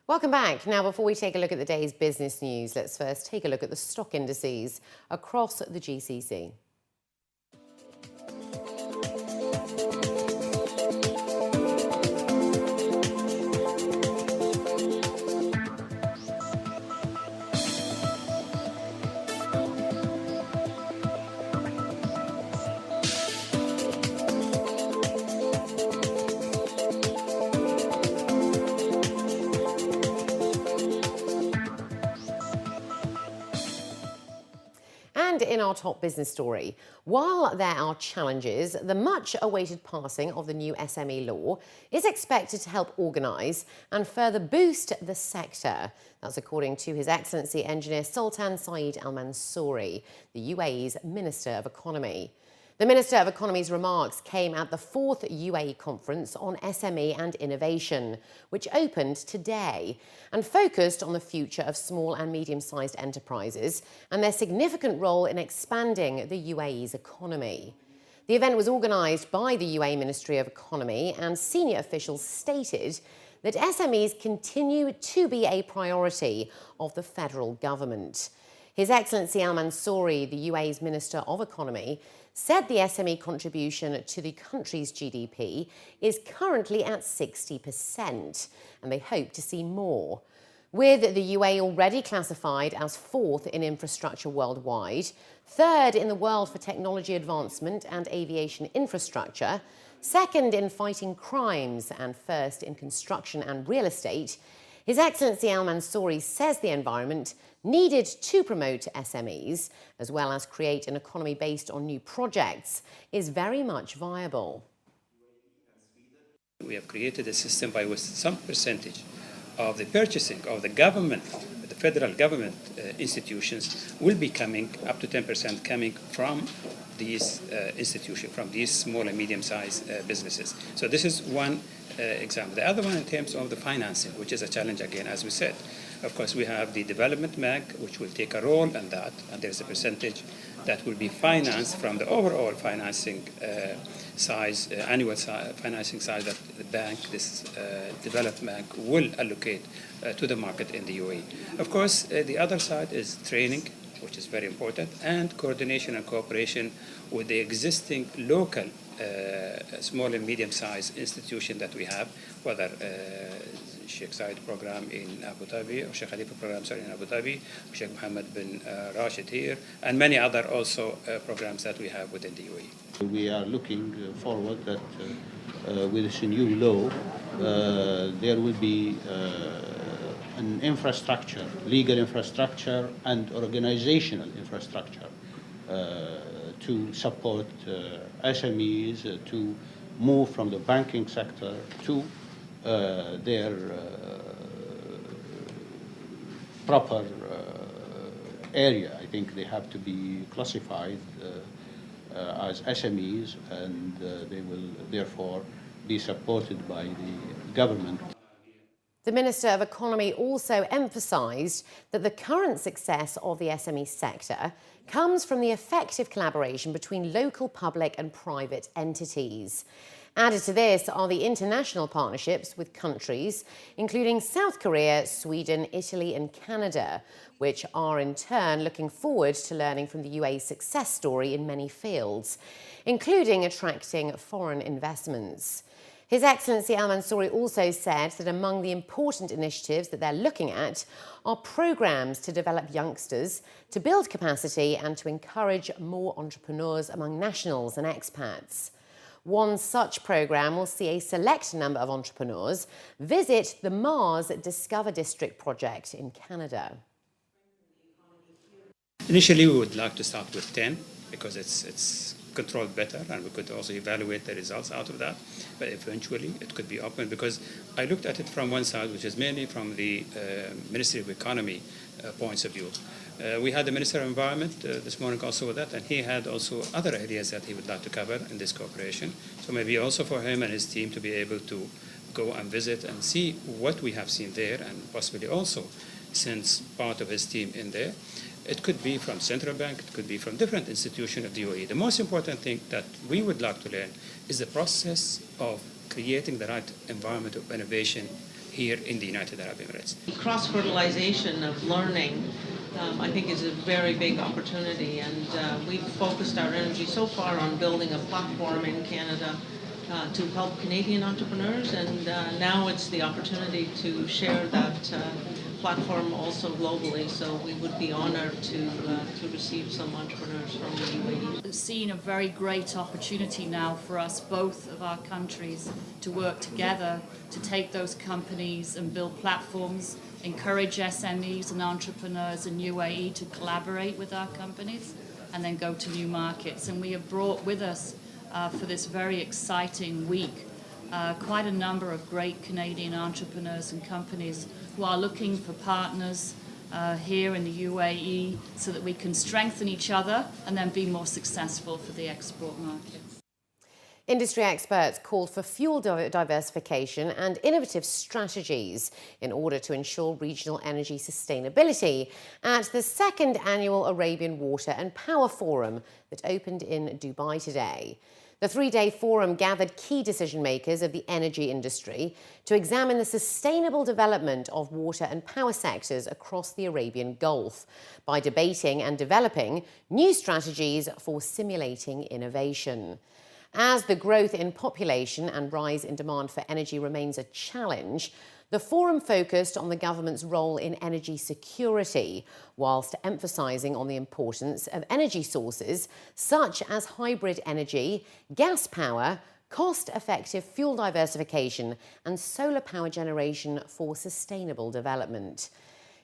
Welcome back. Now, before we take a look at the day's business news, let's first take a look at the stock indices across the GCC. And in our top business story, while there are challenges, the much-awaited passing of the new SME law is expected to help organise and further boost the sector. That's according to His Excellency Engineer Sultan Saeed Al Mansouri, the UAE's Minister of Economy. The Minister of Economy's remarks came at the 4th UAE Conference on SME and Innovation, which opened today and focused on the future of small and medium-sized enterprises and their significant role in expanding the UAE's economy. The event was organised by the UAE Ministry of Economy, and senior officials stated that SMEs continue to be a priority of the federal government. His Excellency Al Mansouri, the UAE's Minister of Economy, said the SME contribution to the country's GDP is currently at 60%, and they hope to see more. With the UAE already classified as 4th in infrastructure worldwide, 3rd in the world for technology advancement and aviation infrastructure, 2nd in fighting crimes, and 1st in construction and real estate, His Excellency Al Mansouri says the environment needed to promote SMEs, as well as create an economy based on new projects, is very much viable. We have created a system by which some percentage of the purchasing of the government, the federal government institutions, will be coming, up to 10% coming from these institutions, from these small and medium-sized businesses. So this is one example. The other one in terms of the financing, which is a challenge again, as we said. Of course, we have the development bank, which will take a role in that, and there's a percentage that will be financed from the overall financing size, annual financing size that the bank, this development bank, will allocate to the market in the UAE. Of course, the other side is training, which is very important, and coordination and cooperation with the existing local small and medium-sized institution that we have, whether Sheikh Zayed program in Abu Dhabi, or Sheikh Khalifa program in Abu Dhabi, Sheikh Mohammed bin Rashid here, and many other also programs that we have within the UAE. We are looking forward that with this new law, there will be an infrastructure, legal infrastructure and organizational infrastructure to support SMEs to move from the banking sector to their proper area. I think they have to be classified as SMEs, and they will therefore be supported by the government. The Minister of Economy also emphasised that the current success of the SME sector comes from the effective collaboration between local, public and private entities. Added to this are the international partnerships with countries including South Korea, Sweden, Italy and Canada, which are in turn looking forward to learning from the UAE's success story in many fields, including attracting foreign investments. His Excellency Al Mansouri also said that among the important initiatives that they're looking at are programmes to develop youngsters, to build capacity and to encourage more entrepreneurs among nationals and expats. One such programme will see a select number of entrepreneurs visit the Mars Discover District project in Canada. Initially, we would like to start with 10 because it's controlled better, and we could also evaluate the results out of that. But eventually, it could be open, because I looked at it from one side, which is mainly from the Ministry of Economy points of view. We had the Minister of Environment this morning also with that, and he had also other areas that he would like to cover in this cooperation. So maybe also for him and his team to be able to go and visit and see what we have seen there, and possibly also, since part of his team in there, it could be from central bank, it could be from different institutions of the UAE. The most important thing that we would like to learn is the process of creating the right environment of innovation here in the United Arab Emirates. Cross-fertilization of learning, I think, is a very big opportunity, and we've focused our energy so far on building a platform in Canada to help Canadian entrepreneurs, and now it's the opportunity to share that platform also globally, so we would be honored to receive some entrepreneurs from the UAE. We've seen a very great opportunity now for us, both of our countries, to work together to take those companies and build platforms, encourage SMEs and entrepreneurs in UAE to collaborate with our companies and then go to new markets. And we have brought with us for this very exciting week quite a number of great Canadian entrepreneurs and companies who are looking for partners here in the UAE so that we can strengthen each other and then be more successful for the export markets. Industry experts called for fuel diversification and innovative strategies in order to ensure regional energy sustainability at the second annual Arabian Water and Power Forum that opened in Dubai today. The three-day forum gathered key decision makers of the energy industry to examine the sustainable development of water and power sectors across the Arabian Gulf by debating and developing new strategies for stimulating innovation. As the growth in population and rise in demand for energy remains a challenge, the forum focused on the government's role in energy security, whilst emphasising on the importance of energy sources such as hybrid energy, gas power, cost-effective fuel diversification and solar power generation for sustainable development.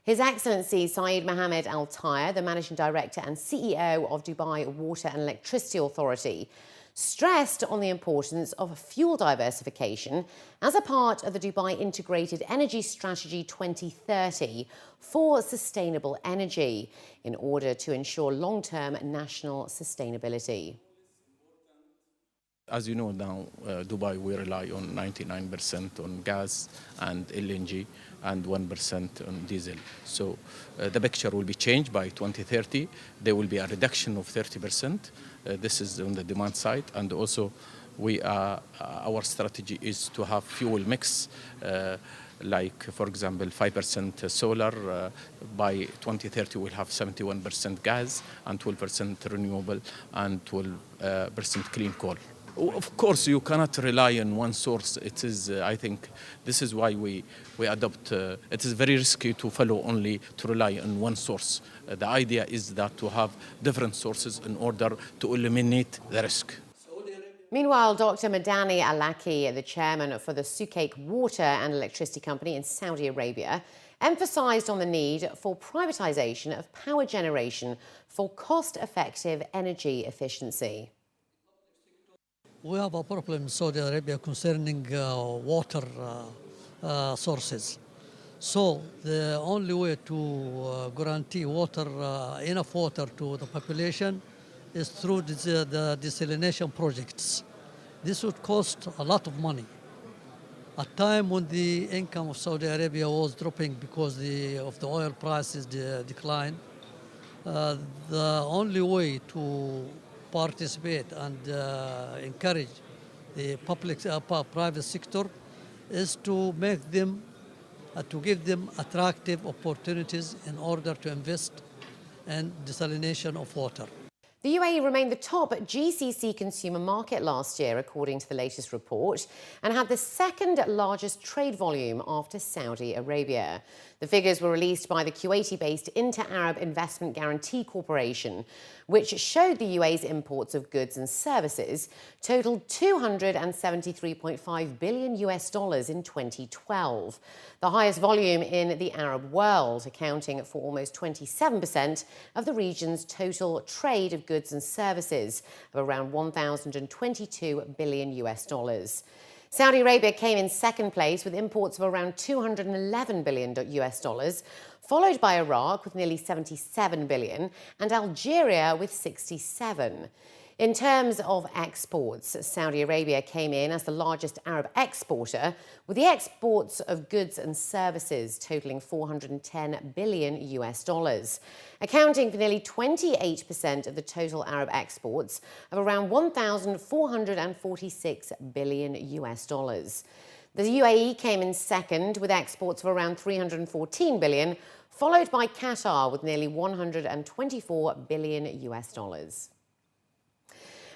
His Excellency Saeed Mohammed Al Tayyer, the Managing Director and CEO of Dubai Water and Electricity Authority, stressed on the importance of fuel diversification as a part of the Dubai Integrated Energy Strategy 2030 for sustainable energy in order to ensure long-term national sustainability. As you know now, Dubai, we rely on 99% on gas and LNG and 1% on diesel. So the picture will be changed by 2030. There will be a reduction of 30%. This is on the demand side. And also our strategy is to have fuel mix, like, for example, 5% solar. By 2030, we'll have 71% gas and 12% renewable and 12% clean coal. Of course, you cannot rely on one source. It is, I think, this is why we adopt. It is very risky to follow only to rely on one source. The idea is that to have different sources in order to eliminate the risk. Meanwhile, Dr. Madani Alaki, the chairman for the Suqaiq Water and Electricity Company in Saudi Arabia, emphasised on the need for privatisation of power generation for cost-effective energy efficiency. We have a problem in Saudi Arabia concerning water sources. So the only way to guarantee water, enough water to the population is through the desalination projects. This would cost a lot of money. At a time when the income of Saudi Arabia was dropping because of the oil prices decline, the only way to participate and encourage the private sector is to make them, to give them attractive opportunities in order to invest in desalination of water. The UAE remained the top GCC consumer market last year, according to the latest report, and had the second largest trade volume after Saudi Arabia. The figures were released by the Kuwaiti-based Inter-Arab Investment Guarantee Corporation, which showed the UAE's imports of goods and services totaled $273.5 billion in 2012, the highest volume in the Arab world, accounting for almost 27% of the region's total trade of goods and services of around $1,022 billion. Saudi Arabia came in second place with imports of around $211 billion, followed by Iraq with nearly $77 billion and Algeria with $67. In terms of exports, Saudi Arabia came in as the largest Arab exporter, with the exports of goods and services totaling $410 billion, accounting for nearly 28% of the total Arab exports of around $1,446 billion. The UAE came in second with exports of around 314 billion, followed by Qatar with nearly 124 billion US dollars.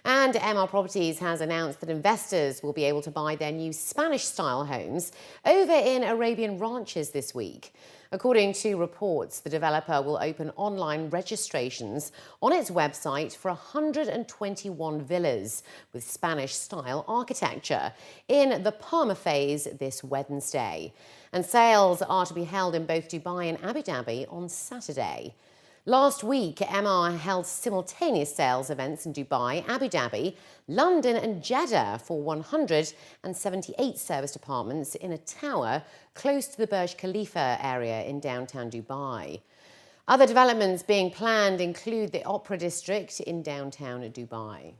And Emaar Properties has announced that investors will be able to buy their new Spanish-style homes over in Arabian Ranches this week. According to reports, the developer will open online registrations on its website for 121 villas with Spanish-style architecture in the Palma phase this Wednesday. And sales are to be held in both Dubai and Abu Dhabi on Saturday. Last week, Emaar held simultaneous sales events in Dubai, Abu Dhabi, London and Jeddah for 178 serviced apartments in a tower close to the Burj Khalifa area in downtown Dubai. Other developments being planned include the Opera District in downtown Dubai.